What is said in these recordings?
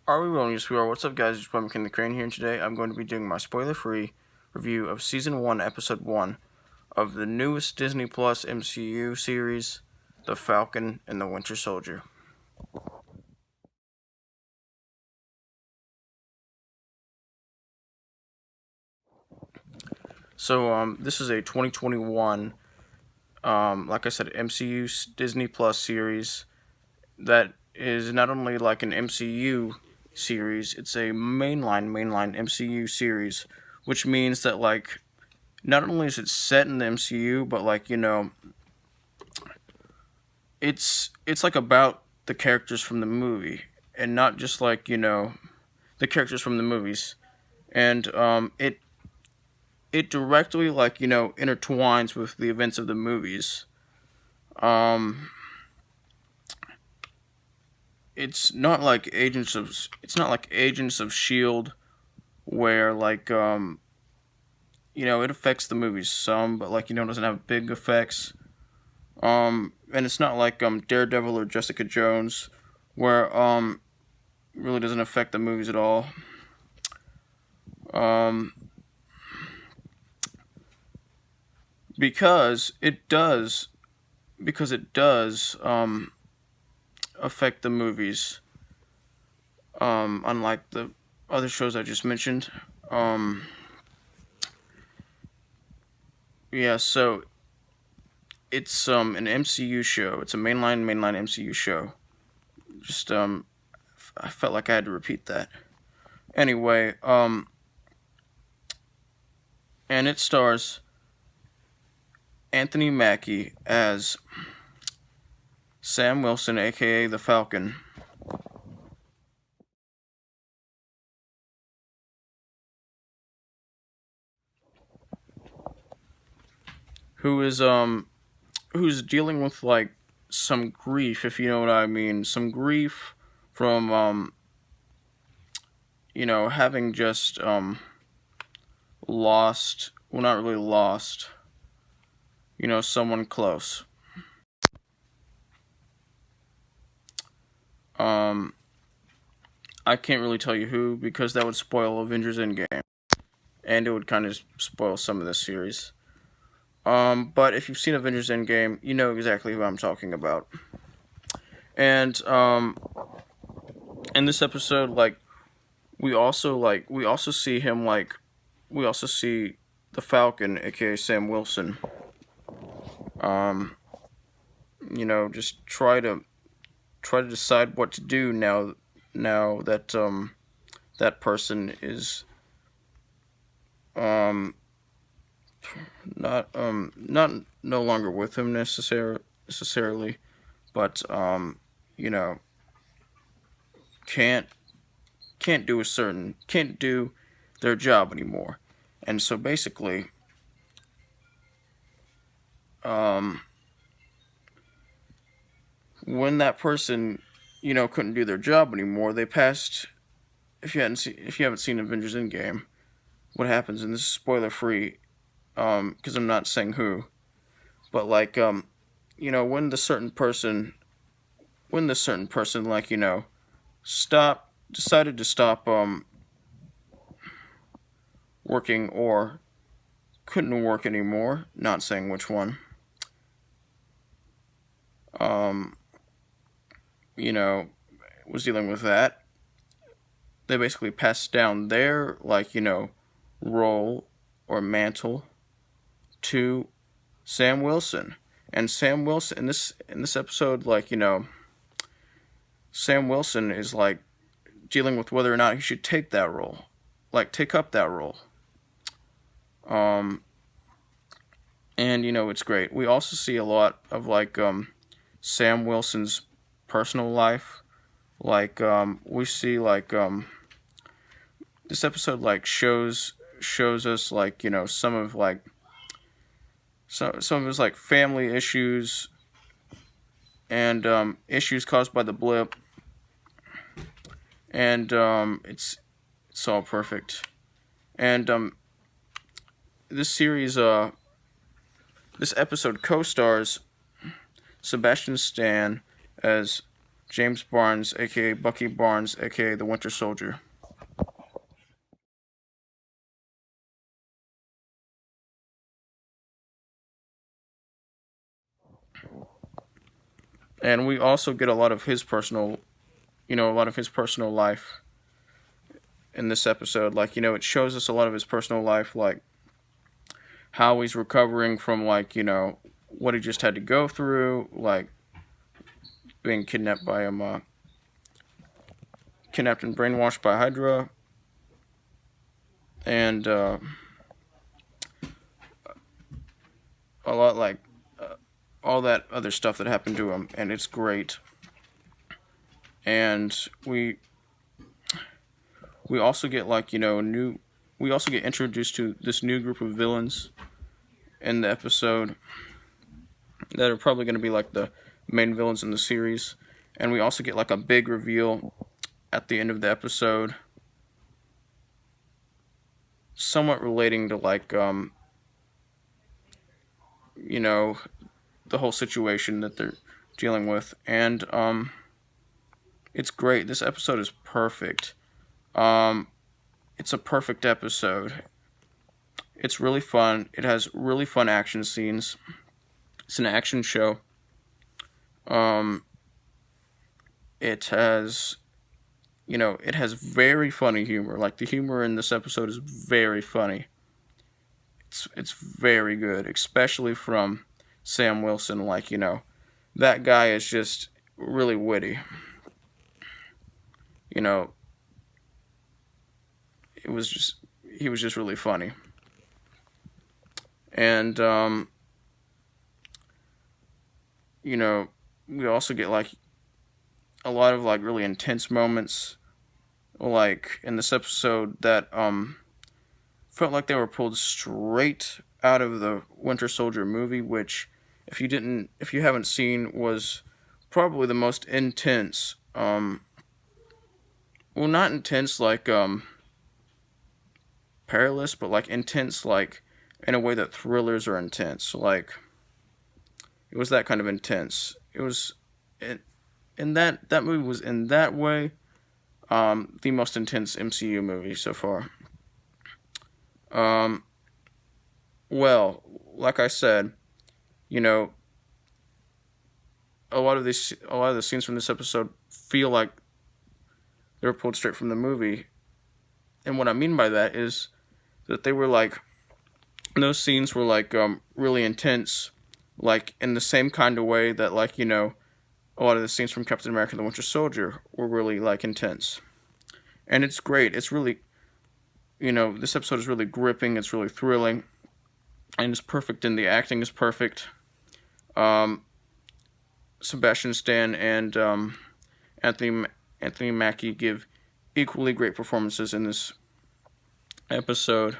Are we rolling? Yes, we are. What's up, guys? It's McKinley, Crain here, and today I'm going to be doing my spoiler-free review of Season 1, Episode 1 of the newest Disney Plus MCU series, The Falcon and the Winter Soldier. So, this is a 2021, like I said, MCU Disney Plus series that is not only like an MCU series, it's a mainline MCU series, which means that like not only is it set in the MCU, but like it's like about the characters from the movie, and not just like the characters from the movies, and it directly like intertwines with the events of the movies. Um, it's not like Agents of Shield, where like it affects the movies some, but like it doesn't have big effects. And it's not like Daredevil or Jessica Jones, where it really doesn't affect the movies at all. Um, because it does affect the movies. Unlike the other shows I just mentioned. Yeah, so it's an MCU show. It's a mainline MCU show. Just I felt like I had to repeat that. Anyway, and it stars Anthony Mackie as Sam Wilson, aka the Falcon, who is who's dealing with like some grief, if you know what I mean, some grief from having just lost, well, not really lost, someone close. Um, I can't really tell you who, because that would spoil Avengers Endgame, and it would kind of spoil some of this series. But if you've seen Avengers Endgame, you know exactly who I'm talking about. And in this episode, like we also see him we also see the Falcon, aka Sam Wilson. Um, just try to decide what to do now that that person is um not no longer with him necessarily, but you know can't can't do their job anymore. And so basically, um when that person couldn't do their job anymore, they passed. If you haven't seen Avengers Endgame, what happens, and this is spoiler free, because I'm not saying who, but like when the certain person like stop decided to stop working, or couldn't work anymore, not saying which one, um you know was dealing with that, they basically passed down their role or mantle to Sam Wilson. And Sam Wilson in this episode, Sam Wilson is like dealing with whether or not he should take that role, like take up that role. Um, and it's great. We also see a lot of Sam Wilson's personal life. We see this episode shows us some of some of his family issues, and issues caused by the blip, and it's all perfect. And this series this episode co-stars Sebastian Stan as James Barnes, aka Bucky Barnes, aka the Winter Soldier. And we also get a lot of his personal, a lot of his personal life in this episode. Like, it shows us a lot of his personal life, like how he's recovering from, like, what he just had to go through, like being kidnapped by kidnapped and brainwashed by Hydra, and a lot like all that other stuff that happened to him, and it's great. And we also get, like, we also get introduced to this new group of villains in the episode that are probably going to be like the main villains in the series. And we also get, like, a big reveal at the end of the episode, somewhat relating to, like, the whole situation that they're dealing with. And it's great. This episode is perfect. It's a perfect episode. It's really fun. It has really fun action scenes. It's an action show. It has, it has very funny humor. Like, the humor in this episode is very funny. It's very good, especially from Sam Wilson. Like, that guy is just really witty. He was just really funny. And we also get, like, a lot of, like, really intense moments, like in this episode, that felt like they were pulled straight out of the Winter Soldier movie, which, if you haven't seen, was probably the most intense, well, not intense like perilous, but, like, intense, like, in a way that thrillers are intense. Like, it was that kind of intense. It was, and that movie was, in that way, the most intense MCU movie so far. Well, like I said, a lot of the scenes from this episode feel like they were pulled straight from the movie. And what I mean by that is that they were, like, those scenes were, like, really intense, like, in the same kind of way that, like, a lot of the scenes from Captain America: The Winter Soldier were really, like, intense. And it's great. It's really, this episode is really gripping. It's really thrilling, and it's perfect. And the acting is perfect. Sebastian Stan and Anthony Mackie give equally great performances in this episode.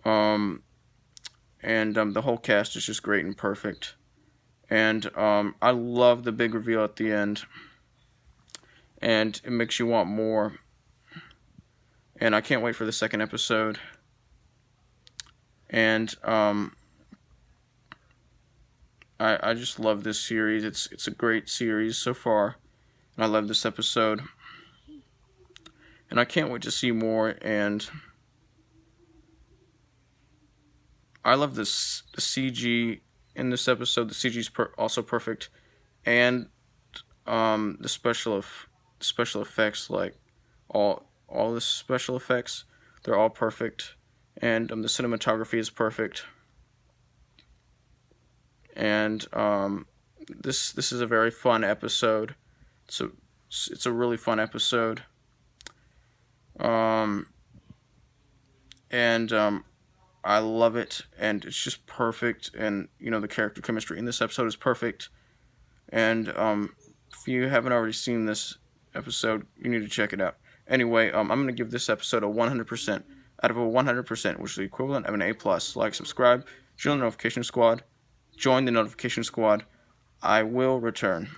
And the whole cast is just great and perfect. And I love the big reveal at the end, and it makes you want more. And I can't wait for the second episode. And I just love this series. It's a great series so far, and I love this episode. And I can't wait to see more. And I love the CG in this episode. The CG is also perfect, and the special effects, like all the special effects, they're all perfect, and the cinematography is perfect. And this is a very fun episode. It's a really fun episode. And I love it, and it's just perfect. And the character chemistry in this episode is perfect. And if you haven't already seen this episode, you need to check it out. Anyway, I'm gonna give this episode a 100% out of a 100%, which is the equivalent of an A+. Like, subscribe, join the notification squad. I will return.